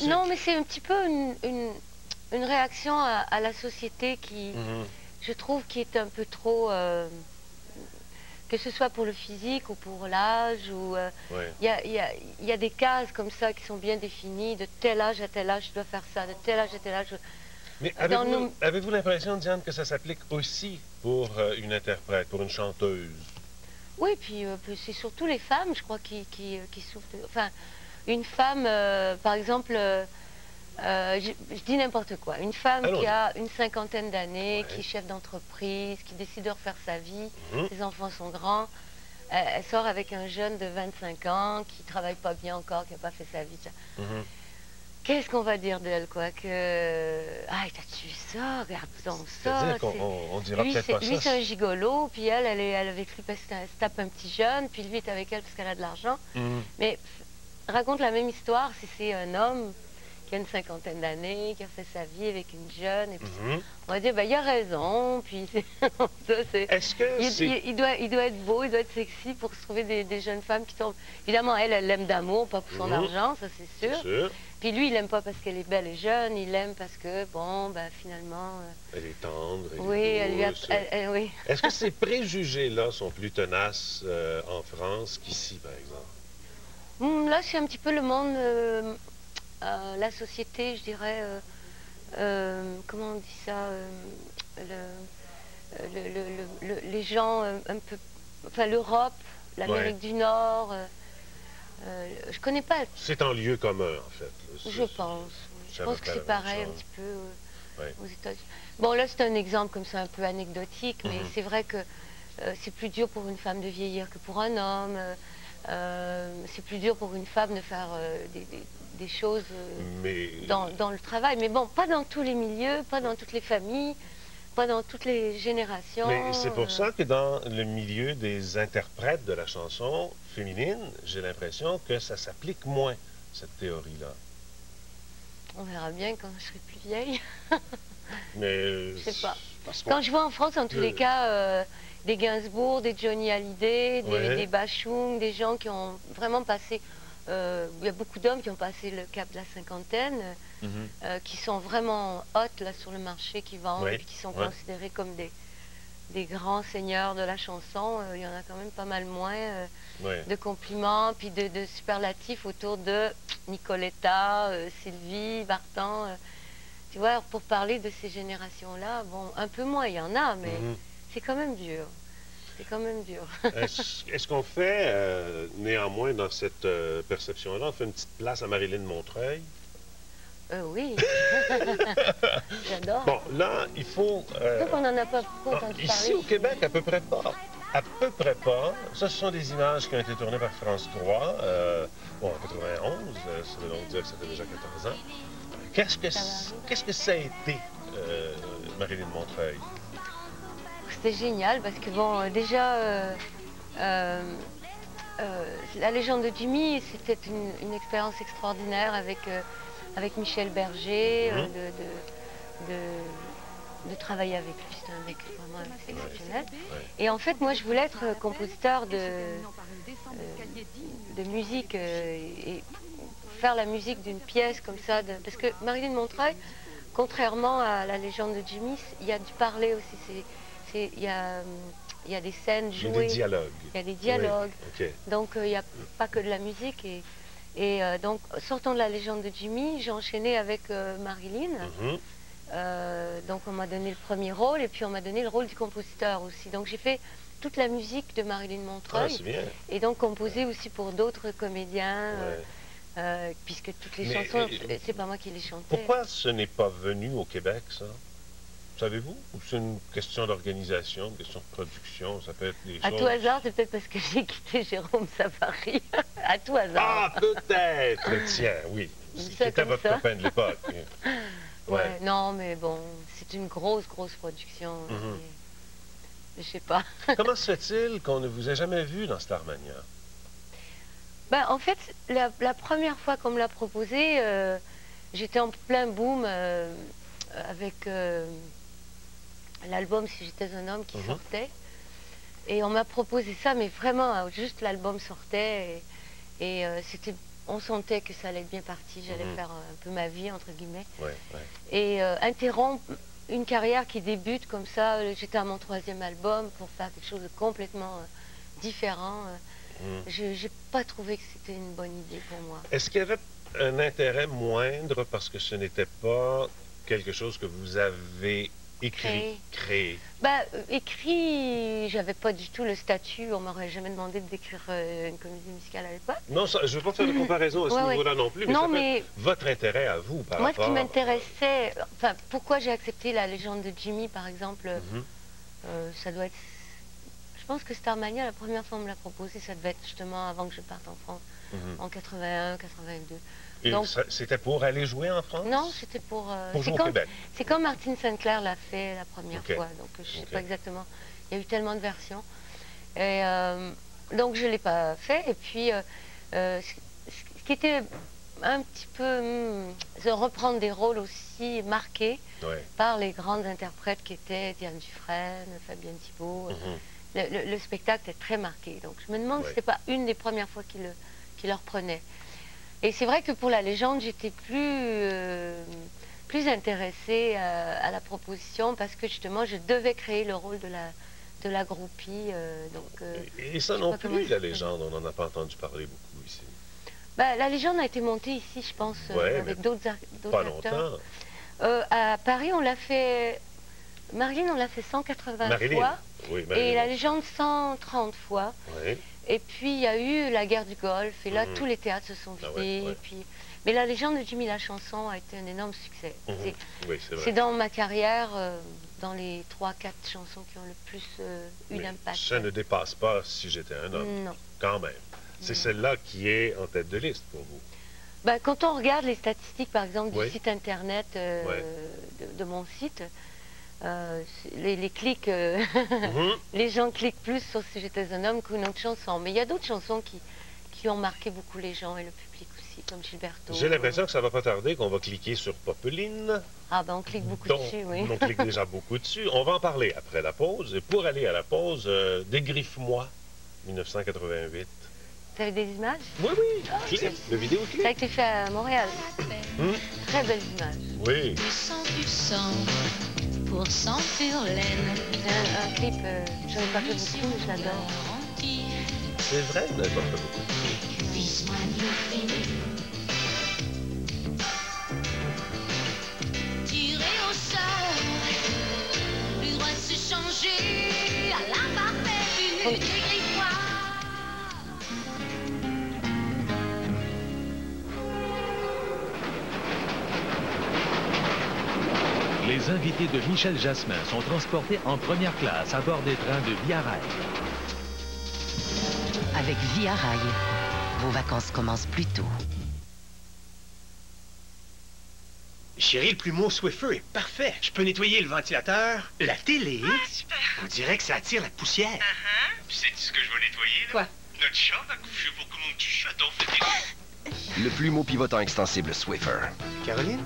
[SPEAKER 2] Non, mais c'est un petit peu une réaction à la société qui, je trouve, qui est un peu trop... que ce soit pour le physique ou pour l'âge, ou il y a des cases comme ça qui sont bien définies, de tel âge à tel âge, je dois faire ça, de tel âge à tel âge.
[SPEAKER 1] Mais avez-vous l'impression, Diane, que ça s'applique aussi pour une interprète, pour une chanteuse?
[SPEAKER 2] Oui, puis c'est surtout les femmes, je crois, qui souffrent. Enfin, une femme, par exemple, je dis n'importe quoi, une femme qui a une cinquantaine d'années, qui est chef d'entreprise, qui décide de refaire sa vie, ses enfants sont grands, elle sort avec un jeune de 25 ans qui ne travaille pas bien encore, qui n'a pas fait sa vie. Qu'est-ce qu'on va dire d'elle, quoi? Ah, t'as tué ça, regarde donc ça.
[SPEAKER 1] C'est-à-dire qu'on dira peut-être pas ça.
[SPEAKER 2] Lui, c'est un gigolo, puis elle est avec lui parce qu'elle se tape un petit jeune, puis lui est avec elle parce qu'elle a de l'argent. Mais raconte la même histoire si c'est un homme qui a une cinquantaine d'années, qui a fait sa vie avec une jeune, et puis on va dire, ben, il a raison, puis
[SPEAKER 1] est-ce que
[SPEAKER 2] il doit être beau, il doit être sexy pour se trouver des jeunes femmes qui tombent. Évidemment, elle l'aime d'amour, pas pour son argent, ça c'est sûr. Puis lui, il l'aime pas parce qu'elle est belle et jeune, il l'aime parce que, bon, ben finalement...
[SPEAKER 1] elle est tendre,
[SPEAKER 2] oui.
[SPEAKER 1] Est-ce que ces préjugés-là sont plus tenaces en France qu'ici, par exemple?
[SPEAKER 2] Là, c'est un petit peu le monde... la société, je dirais, comment on dit ça, les gens un peu, enfin l'Europe, l'Amérique du Nord, je connais pas.
[SPEAKER 1] C'est en lieu commun, en fait.
[SPEAKER 2] Je pense. Je pense que c'est pareil un petit peu aux États-Unis. Bon, là, c'est un exemple comme ça, un peu anecdotique, mais c'est vrai que c'est plus dur pour une femme de vieillir que pour un homme. C'est plus dur pour une femme de faire des choses dans le travail. Mais bon, pas dans tous les milieux, pas dans toutes les familles, pas dans toutes les générations.
[SPEAKER 1] Mais c'est pour ça que dans le milieu des interprètes de la chanson féminine, j'ai l'impression que ça s'applique moins, cette théorie-là.
[SPEAKER 2] On verra bien quand je serai plus vieille.
[SPEAKER 1] Mais...
[SPEAKER 2] je sais pas. Quand je vois en France, en tous les cas... des Gainsbourg, des Johnny Hallyday, des Bachung, des gens qui ont vraiment passé... il y a beaucoup d'hommes qui ont passé le cap de la cinquantaine, qui sont vraiment hot là, sur le marché, qui vendent, et qui sont considérés comme des grands seigneurs de la chanson. Il y en a quand même pas mal moins de compliments, puis de superlatifs autour de Nicoletta, Sylvie, Vartan. Tu vois, pour parler de ces générations-là, bon, un peu moins, il y en a, mais... c'est quand même dur. C'est quand même dur.
[SPEAKER 1] Est-ce qu'on fait, néanmoins, dans cette perception-là, on fait une petite place à Marilyn Montreuil?
[SPEAKER 2] Oui. J'adore.
[SPEAKER 1] Bon, là, il faut...
[SPEAKER 2] donc on n'en a pas beaucoup entendu parler.
[SPEAKER 1] Ici, au Québec, à peu près pas. À peu près pas. Ça, ce sont des images qui ont été tournées par France 3, bon, en 91, ça veut donc dire que ça fait déjà 14 ans. Qu'est-ce que ça a été Marilyn Montreuil?
[SPEAKER 2] C'était génial parce que, bon, déjà, La légende de Jimmy, c'était une expérience extraordinaire avec Michel Berger, de travailler avec lui. C'est un mec vraiment exceptionnel. Et en fait, moi, je voulais être compositeur de musique et faire la musique d'une pièce comme ça. Parce que Marilyn Montreuil, contrairement à la légende de Jimmy, il y a du parler aussi. Il y a des scènes jouées.
[SPEAKER 1] Il y a des dialogues.
[SPEAKER 2] Il y a des dialogues.
[SPEAKER 1] Oui.
[SPEAKER 2] Donc, il n'y a pas que de la musique. Et donc, sortant de la légende de Jimmy, j'ai enchaîné avec Marilyn. Donc, on m'a donné le premier rôle et puis on m'a donné le rôle du compositeur aussi. Donc, j'ai fait toute la musique de Marilyn Montreuil.
[SPEAKER 1] Ah, c'est bien.
[SPEAKER 2] Et donc, composé aussi pour d'autres comédiens. Puisque toutes les chansons, c'est pas moi qui les chantais.
[SPEAKER 1] Pourquoi ce n'est pas venu au Québec, ça? Savez-vous? Ou c'est une question d'organisation, une question de production? Ça peut être des choses...
[SPEAKER 2] À tout hasard, c'est peut-être parce que j'ai quitté Jérôme Safari. À tout hasard.
[SPEAKER 1] Ah, peut-être! Tiens, oui. C'était votre copain de l'époque.
[SPEAKER 2] Ouais. Non, mais bon, c'est une grosse production. Je sais pas.
[SPEAKER 1] Comment se fait-il qu'on ne vous ait jamais vu dans Starmania?
[SPEAKER 2] Ben, en fait, la première fois qu'on me l'a proposé, j'étais en plein boom avec l'album Si j'étais un homme qui sortait. Et on m'a proposé ça, mais vraiment, juste l'album sortait. Et c'était, on sentait que ça allait être bien parti. J'allais faire un peu ma vie, entre guillemets. Et interrompre une carrière qui débute comme ça, j'étais à mon 3e album pour faire quelque chose de complètement différent. Je n'ai pas trouvé que c'était une bonne idée pour moi.
[SPEAKER 1] Est-ce qu'il y avait un intérêt moindre parce que ce n'était pas quelque chose que vous avez créé?
[SPEAKER 2] Ben, écrit, j'avais pas du tout le statut. On m'aurait jamais demandé d'écrire une comédie musicale à l'époque.
[SPEAKER 1] Non, ça, je ne veux pas faire de comparaison à ce niveau-là non plus, mais, non, mais votre intérêt à vous par rapport...
[SPEAKER 2] Moi, ce qui m'intéressait, enfin, pourquoi j'ai accepté la légende de Jimmy, par exemple, ça doit être... Je pense que Starmania, la première fois qu'on me l'a proposé, ça devait être justement avant que je parte en France, en 81, 82.
[SPEAKER 1] Et c'était pour aller jouer en France?
[SPEAKER 2] Non, c'était pour
[SPEAKER 1] jouer au Québec.
[SPEAKER 2] C'est comme Martine Sinclair l'a fait la première fois, donc je ne sais pas exactement. Il y a eu tellement de versions. Et, donc je ne l'ai pas fait. Et puis, ce qui était un petit peu de reprendre des rôles aussi marqués par les grandes interprètes qui étaient Diane Dufresne, Fabienne Thibault. Le spectacle est très marqué. Donc je me demande si ce n'était pas une des premières fois qu'il le reprenait. Et c'est vrai que pour la légende, j'étais plus intéressée à la proposition parce que justement, je devais créer le rôle de la groupie.
[SPEAKER 1] Et ça non plus, la légende, on n'en a pas entendu parler beaucoup ici.
[SPEAKER 2] Ben, la légende a été montée ici, je pense, avec d'autres acteurs.
[SPEAKER 1] Pas longtemps.
[SPEAKER 2] À Paris, on l'a fait... Marilyn, on l'a fait 180 fois.
[SPEAKER 1] Oui,
[SPEAKER 2] et la légende 130 fois. Et puis, il y a eu la guerre du Golfe. Et là, tous les théâtres se sont vidés. Et puis... Mais la légende de Jimmy la chanson a été un énorme succès. C'est dans ma carrière, dans les 3-4 chansons qui ont le plus eu d'impact.
[SPEAKER 1] Ça ne dépasse pas Si j'étais un homme. Non. Quand même. C'est celle-là qui est en tête de liste pour vous.
[SPEAKER 2] Ben, quand on regarde les statistiques, par exemple, du site internet de mon site, les clics, les gens cliquent plus sur Si j'étais un homme qu'une autre chanson. Mais il y a d'autres chansons qui ont marqué beaucoup les gens et le public aussi, comme Gilberto.
[SPEAKER 1] J'ai l'impression que ça ne va pas tarder, qu'on va cliquer sur Popeline.
[SPEAKER 2] Ah ben on clique beaucoup dessus, oui.
[SPEAKER 1] On clique déjà beaucoup dessus. On va en parler après la pause. Et pour aller à la pause, Dégriffe-moi, 1988.
[SPEAKER 2] Vous avez des images?
[SPEAKER 1] Oui, clip, le vidéoclip.
[SPEAKER 2] Ça a été fait à Montréal. Très belles images.
[SPEAKER 1] Oui.
[SPEAKER 11] Du sang pour sentir l'aine.
[SPEAKER 2] Un clip, je n'ai pas fait beaucoup, mais je l'adore.
[SPEAKER 1] C'est vrai, vous n'avez pas fait beaucoup.
[SPEAKER 11] Tiré au sort, le droit de se changer à la parfaite vue. Dégriffe-moi.
[SPEAKER 18] Les invités de Michel Jasmin sont transportés en première classe à bord des trains de Via Rail.
[SPEAKER 19] Avec Via Rail, vos vacances commencent plus tôt.
[SPEAKER 5] Chérie, le plumeau Swiffer est parfait. Je peux nettoyer le ventilateur, la télé.
[SPEAKER 7] Ah, super.
[SPEAKER 5] On dirait que ça attire la poussière.
[SPEAKER 15] Puis sais-tu ce que je vais nettoyer, là?
[SPEAKER 7] Quoi?
[SPEAKER 15] Notre chat va coucher pour que mon petit chaton fait des...
[SPEAKER 13] Le plumeau pivotant extensible Swiffer.
[SPEAKER 5] Caroline?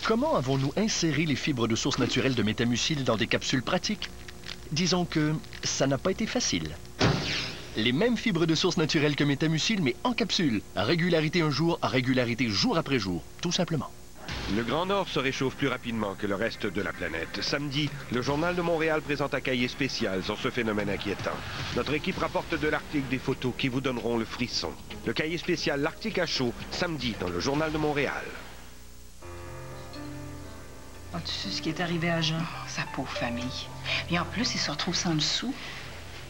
[SPEAKER 20] Comment avons-nous inséré les fibres de source naturelle de métamucil dans des capsules pratiques? Disons que ça n'a pas été facile. Les mêmes fibres de source naturelle que métamucil, mais en capsule. À régularité un jour, à régularité jour après jour. Tout simplement.
[SPEAKER 21] Le Grand Nord se réchauffe plus rapidement que le reste de la planète. Samedi, le Journal de Montréal présente un cahier spécial sur ce phénomène inquiétant. Notre équipe rapporte de l'Arctique des photos qui vous donneront le frisson. Le cahier spécial L'Arctique à chaud, samedi, dans le Journal de Montréal.
[SPEAKER 7] As-tu su ce qui est arrivé à Jean? Oh, sa pauvre famille. Et en plus, il se retrouve sans le sou.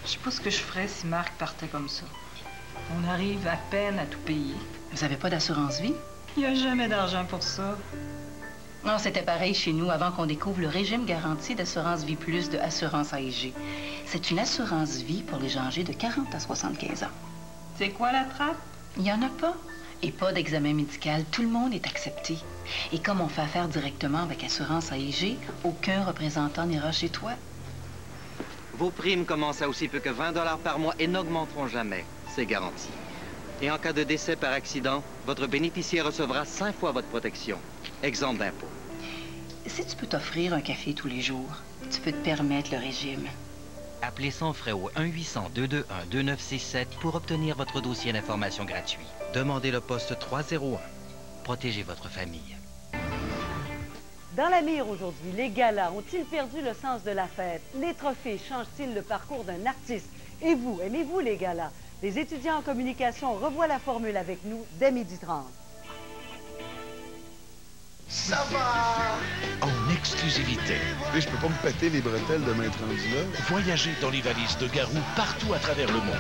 [SPEAKER 7] Je sais pas ce que je ferais si Marc partait comme ça. On arrive à peine à tout payer.
[SPEAKER 19] Vous avez pas d'assurance vie?
[SPEAKER 7] Il n'y a jamais d'argent pour ça.
[SPEAKER 19] Non, c'était pareil chez nous avant qu'on découvre le régime garanti d'assurance vie plus de Assurance AEG. C'est une assurance vie pour les gens âgés de 40 à 75 ans.
[SPEAKER 7] C'est quoi la trappe?
[SPEAKER 19] Il n'y en a pas. Et pas d'examen médical. Tout le monde est accepté. Et comme on fait affaire directement avec Assurance AEG, aucun représentant n'ira chez toi.
[SPEAKER 22] Vos primes commencent à aussi peu que 20 $ par mois et n'augmenteront jamais. C'est garanti. Et en cas de décès par accident, votre bénéficiaire recevra 5 fois votre protection. Exempt d'impôt.
[SPEAKER 19] Si tu peux t'offrir un café tous les jours, tu peux te permettre le régime.
[SPEAKER 22] Appelez sans frais au 1-800-221-2967 pour obtenir votre dossier d'information gratuit. Demandez le poste 301. Protégez votre famille.
[SPEAKER 9] Dans la mire aujourd'hui, les galas ont-ils perdu le sens de la fête? Les trophées changent-ils le parcours d'un artiste? Et vous, aimez-vous les galas? Les étudiants en communication revoient la formule avec nous dès 12h30.
[SPEAKER 10] Ça va! En exclusivité.
[SPEAKER 23] Et je peux pas me péter les bretelles de m'être rendu là.
[SPEAKER 10] Voyagez dans les valises de Garou partout à travers le monde.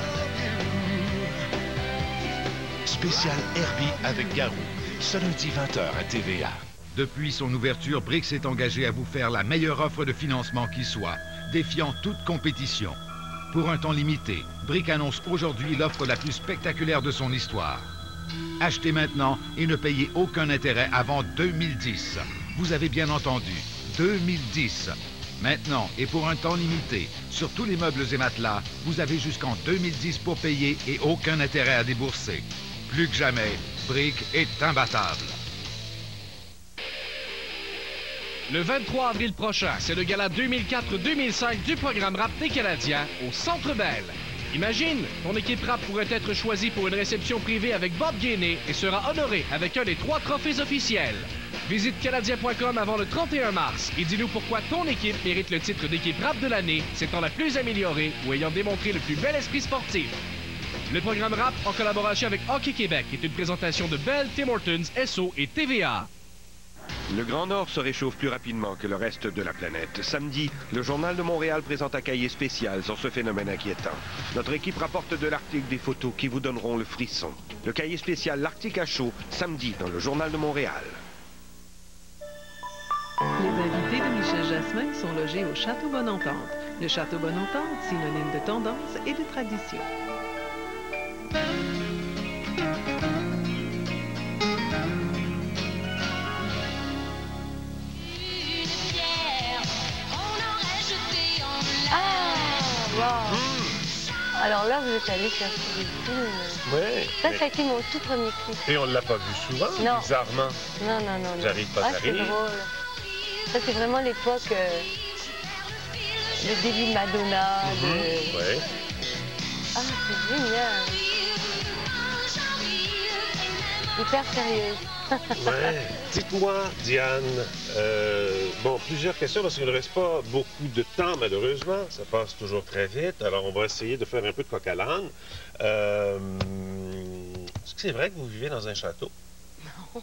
[SPEAKER 10] Spécial Herbie avec Garou. Ce lundi 20h à TVA.
[SPEAKER 24] Depuis son ouverture, Brix s'est engagé à vous faire la meilleure offre de financement qui soit, défiant toute compétition. Pour un temps limité, Brix annonce aujourd'hui l'offre la plus spectaculaire de son histoire. Achetez maintenant et ne payez aucun intérêt avant 2010. Vous avez bien entendu, 2010. Maintenant et pour un temps limité, sur tous les meubles et matelas, vous avez jusqu'en 2010 pour payer et aucun intérêt à débourser. Plus que jamais, Brix est imbattable.
[SPEAKER 25] Le 23 avril prochain, c'est le gala 2004-2005 du programme rap des Canadiens au Centre Bell. Imagine, ton équipe rap pourrait être choisie pour une réception privée avec Bob Gainey et sera honorée avec un des 3 trophées officiels. Visite canadien.com avant le 31 mars et dis-nous pourquoi ton équipe mérite le titre d'équipe rap de l'année, s'étant la plus améliorée ou ayant démontré le plus bel esprit sportif. Le programme rap, en collaboration avec Hockey Québec, est une présentation de Bell, Tim Hortons, SO et TVA.
[SPEAKER 21] Le Grand Nord se réchauffe plus rapidement que le reste de la planète. Samedi, le Journal de Montréal présente un cahier spécial sur ce phénomène inquiétant. Notre équipe rapporte de l'Arctique des photos qui vous donneront le frisson. Le cahier spécial L'Arctique à chaud, samedi, dans le Journal de Montréal.
[SPEAKER 3] Les invités de Michel Jasmin sont logés au Château Bonne-Entente. Le Château Bonne-Entente, synonyme de tendance et de tradition.
[SPEAKER 2] Alors là, vous êtes allé chercher des films.
[SPEAKER 1] Oui.
[SPEAKER 2] Ça a été mon tout premier clip.
[SPEAKER 1] Et on ne l'a pas vu souvent,
[SPEAKER 2] non.
[SPEAKER 1] Bizarrement.
[SPEAKER 2] Non.
[SPEAKER 1] J'arrive pas,
[SPEAKER 2] c'est drôle. Ça, c'est vraiment l'époque... le début de Madonna.
[SPEAKER 1] Oui.
[SPEAKER 2] Ah, c'est génial. Hyper sérieuse.
[SPEAKER 1] Ouais. Dites-moi, Diane, bon, plusieurs questions parce qu'il ne reste pas beaucoup de temps, malheureusement. Ça passe toujours très vite. Alors, on va essayer de faire un peu de coq à l'âne. Est-ce que c'est vrai que vous vivez dans un château?
[SPEAKER 2] Non.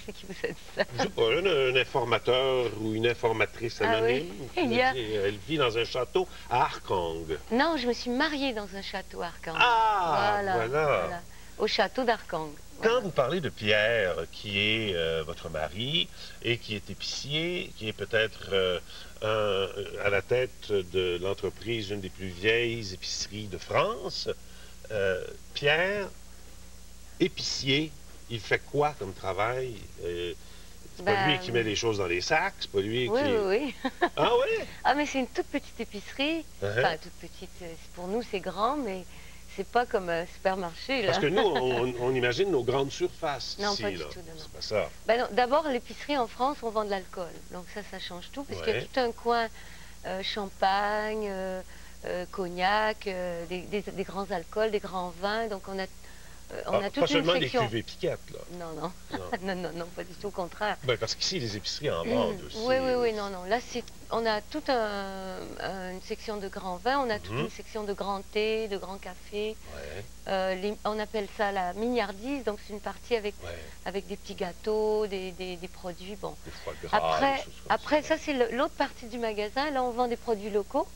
[SPEAKER 2] Qui vous a dit ça?
[SPEAKER 1] Je sais pas, un informateur ou une informatrice anonyme.
[SPEAKER 2] Oui.
[SPEAKER 1] Elle vit dans un château à Arkang.
[SPEAKER 2] Non, je me suis mariée dans un château à Arkang.
[SPEAKER 1] Ah, voilà.
[SPEAKER 2] Au château d'Arkang.
[SPEAKER 1] Quand vous parlez de Pierre, qui est votre mari et qui est épicier, qui est peut-être à la tête de l'entreprise, une des plus vieilles épiceries de France, Pierre, épicier, il fait quoi comme travail? C'est pas lui qui met les choses dans les sacs, c'est pas lui
[SPEAKER 2] oui,
[SPEAKER 1] qui...
[SPEAKER 2] Oui.
[SPEAKER 1] Ah oui?
[SPEAKER 2] Ah, mais c'est une toute petite épicerie. Enfin, toute petite, pour nous, c'est grand, mais c'est pas comme un supermarché, là.
[SPEAKER 1] Parce que nous, on imagine nos grandes surfaces
[SPEAKER 2] non,
[SPEAKER 1] ici,
[SPEAKER 2] pas du
[SPEAKER 1] là.
[SPEAKER 2] tout, non.
[SPEAKER 1] C'est pas ça.
[SPEAKER 2] Ben d'abord, l'épicerie en France, on vend de l'alcool. Donc ça change tout, parce qu'il y a tout un coin champagne, cognac, des grands alcools, des grands vins. Donc on a toute
[SPEAKER 1] pas seulement
[SPEAKER 2] une section...
[SPEAKER 1] des cuvées piquettes, là.
[SPEAKER 2] Non. non, pas du tout, au contraire.
[SPEAKER 1] Ben, parce qu'ici, les épiceries en vendent aussi.
[SPEAKER 2] Oui, non. Là, on a toute une section de grands vins, on a toute une section de grands thé, de grands cafés. On appelle ça la mignardise, donc c'est une partie avec des petits gâteaux, des produits, bon.
[SPEAKER 1] Des foie gras,
[SPEAKER 2] après ça, c'est l'autre partie du magasin. Là, on vend des produits locaux,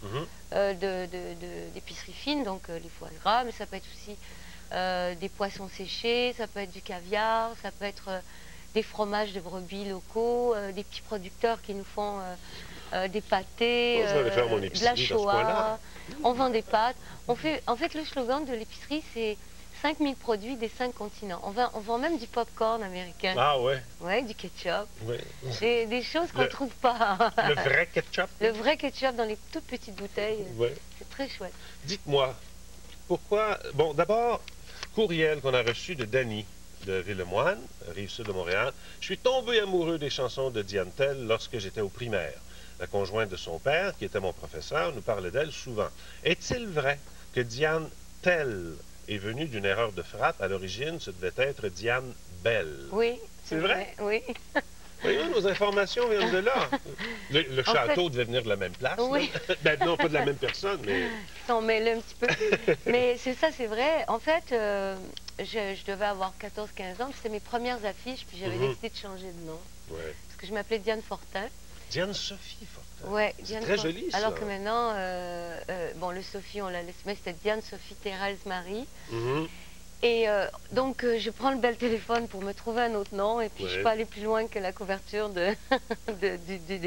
[SPEAKER 2] d'épicerie fine, donc les foie gras, mais ça peut être aussi... des poissons séchés, ça peut être du caviar, ça peut être des fromages de brebis locaux, des petits producteurs qui nous font des pâtés, de la Shoah. On vend des pâtes. En fait, le slogan de l'épicerie, c'est 5000 produits des 5 continents. On vend même du popcorn américain.
[SPEAKER 1] Ah ouais?
[SPEAKER 2] Ouais, du ketchup.
[SPEAKER 1] Ouais.
[SPEAKER 2] Des choses qu'on ne trouve pas.
[SPEAKER 1] Le vrai ketchup?
[SPEAKER 2] Le vrai ketchup dans les toutes petites bouteilles.
[SPEAKER 1] Ouais.
[SPEAKER 2] C'est très chouette.
[SPEAKER 1] Dites-moi, pourquoi... Bon, d'abord... Courriel qu'on a reçu de Danny de Villemoine, Rive-Sud de Montréal. Je suis tombé amoureux des chansons de Diane Tell lorsque j'étais au primaire. La conjointe de son père, qui était mon professeur, nous parlait d'elle souvent. Est-il vrai que Diane Tell est venue d'une erreur de frappe? À l'origine, ce devait être Diane Bell.
[SPEAKER 2] Oui.
[SPEAKER 1] C'est vrai?
[SPEAKER 2] Oui.
[SPEAKER 1] Voyons, nos informations viennent de là. Le château devait venir de la même place.
[SPEAKER 2] Oui.
[SPEAKER 1] Ben, non, pas de la même personne, mais...
[SPEAKER 2] On mêle un petit peu. Mais c'est ça, c'est vrai. En fait, je devais avoir 14-15 ans. C'était mes premières affiches, puis j'avais décidé de changer de nom.
[SPEAKER 1] Ouais.
[SPEAKER 2] Parce que je m'appelais Diane Fortin.
[SPEAKER 1] Diane-Sophie Fortin.
[SPEAKER 2] Oui,
[SPEAKER 1] c'est très joli, ça.
[SPEAKER 2] Alors que maintenant, bon, le Sophie, on l'a laissé, mais c'était Diane-Sophie Thérèse Marie. Et donc, je prends le bel téléphone pour me trouver un autre nom, et puis je ne suis pas allée plus loin que la couverture des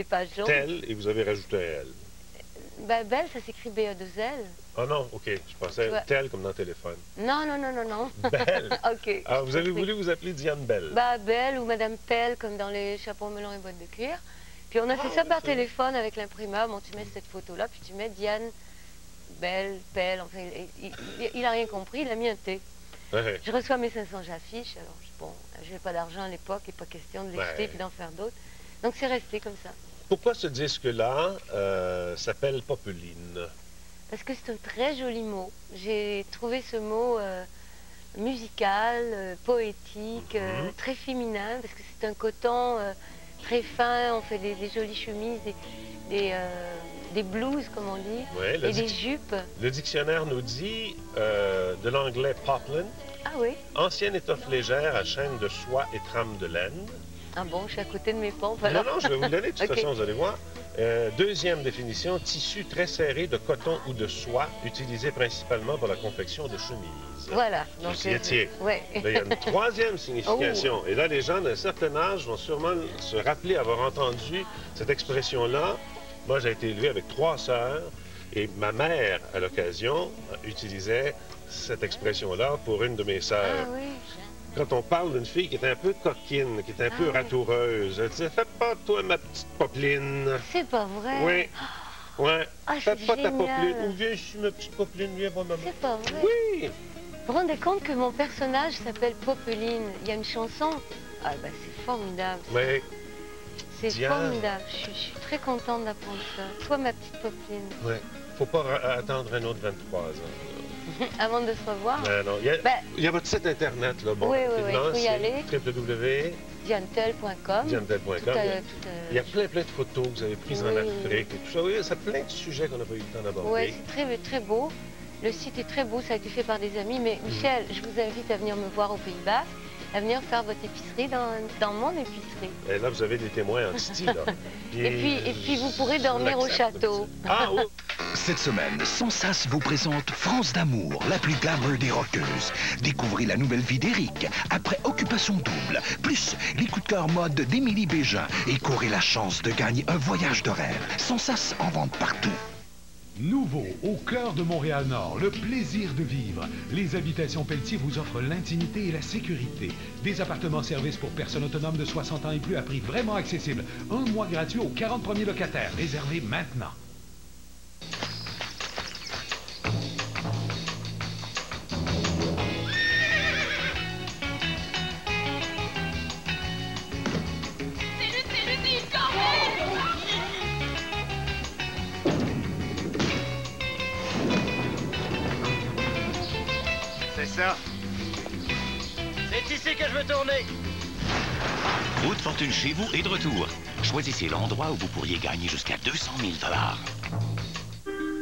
[SPEAKER 2] pages jaunes.
[SPEAKER 1] Tel, et vous avez rajouté elle.
[SPEAKER 2] Ben, Belle, ça s'écrit B-E-2-L.
[SPEAKER 1] Ah non, OK, je pensais Tel comme dans le téléphone.
[SPEAKER 2] Non.
[SPEAKER 1] Belle.
[SPEAKER 2] OK.
[SPEAKER 1] Alors, vous avez voulu vous appeler Diane Bell.
[SPEAKER 2] Ben, Belle ou Madame Pelle, comme dans les chapeaux melons et boîtes de cuir. Puis on a fait ça par téléphone avec l'imprimeur. Bon, tu mets cette photo-là, puis tu mets Diane, Belle, Pelle. Enfin, il n'a rien compris, il a mis un T. Je reçois mes 500 affiches, alors bon, je n'avais pas d'argent à l'époque, et pas question de les jeter puis d'en faire d'autres. Donc c'est resté comme ça.
[SPEAKER 1] Pourquoi ce disque-là s'appelle Popeline?
[SPEAKER 2] Parce que c'est un très joli mot. J'ai trouvé ce mot musical, poétique, très féminin, parce que c'est un coton très fin, on fait des jolies chemises, des blouses, comme on dit, et des jupes.
[SPEAKER 1] Le dictionnaire nous dit, de l'anglais poplin, ancienne étoffe légère à chaîne de soie et trame de laine.
[SPEAKER 2] Ah bon, je suis à côté de mes pompes.
[SPEAKER 1] Alors. Non, je vais vous le donner, de toute façon, vous allez voir. Deuxième définition, tissu très serré de coton ou de soie, utilisé principalement pour la confection de chemises.
[SPEAKER 2] Voilà. Donc,
[SPEAKER 1] Là, il y a une troisième signification. Et là, les gens d'un certain âge vont sûrement se rappeler avoir entendu cette expression-là. Moi, j'ai été élevé avec 3 sœurs, et ma mère, à l'occasion, utilisait cette expression-là pour une de mes sœurs.
[SPEAKER 2] Ah oui.
[SPEAKER 1] Quand on parle d'une fille qui est un peu coquine, qui est un peu ratoureuse, elle dit « Fais pas toi ma petite popeline. »
[SPEAKER 2] C'est pas vrai?
[SPEAKER 1] Oui. Ouais. Fais pas ta popeline. Ou viens ici, ma petite popeline, viens voir maman.
[SPEAKER 2] C'est pas vrai?
[SPEAKER 1] Oui.
[SPEAKER 2] Vous vous rendez compte que mon personnage s'appelle Popeline? Il y a une chanson? Ah ben c'est formidable.
[SPEAKER 1] Oui.
[SPEAKER 2] C'est formidable. Je suis très contente d'apprendre ça. Toi, ma petite Popeline.
[SPEAKER 1] Oui. Faut pas attendre un autre 23 ans.
[SPEAKER 2] Avant de se revoir?
[SPEAKER 1] Non. Il y a votre site Internet, là. Bon,
[SPEAKER 2] oui, il faut y aller.
[SPEAKER 1] www.dianetel.com. Il y a plein de photos que vous avez prises en Afrique et tout ça. Oui, c'est plein de sujets qu'on n'a pas eu le temps d'aborder.
[SPEAKER 2] Oui, c'est très beau. Le site est très beau, ça a été fait par des amis. Mais Michel, je vous invite à venir me voir au Pays-Bas, à venir faire votre épicerie dans mon épicerie.
[SPEAKER 1] Et là, vous avez des témoins en Titi, là.
[SPEAKER 2] Et puis, vous pourrez dormir au château.
[SPEAKER 1] Ah oui!
[SPEAKER 10] Cette semaine, Sans Sas vous présente France d'amour, la plus glamour des rockeuses. Découvrez la nouvelle vie d'Éric, après Occupation double, plus les coups de cœur mode d'Émilie Bégin et courez la chance de gagner un voyage de rêve. Sans Sas en vente partout.
[SPEAKER 4] Nouveau, au cœur de Montréal-Nord, le plaisir de vivre. Les habitations Pelletier vous offrent l'intimité et la sécurité. Des appartements-services pour personnes autonomes de 60 ans et plus à prix vraiment accessible. 1 mois gratuit aux 40 premiers locataires. Réservez maintenant.
[SPEAKER 5] C'est ça. C'est ici que je veux tourner.
[SPEAKER 6] Roue de fortune chez vous et de retour. Choisissez l'endroit où vous pourriez gagner jusqu'à 200 000 $.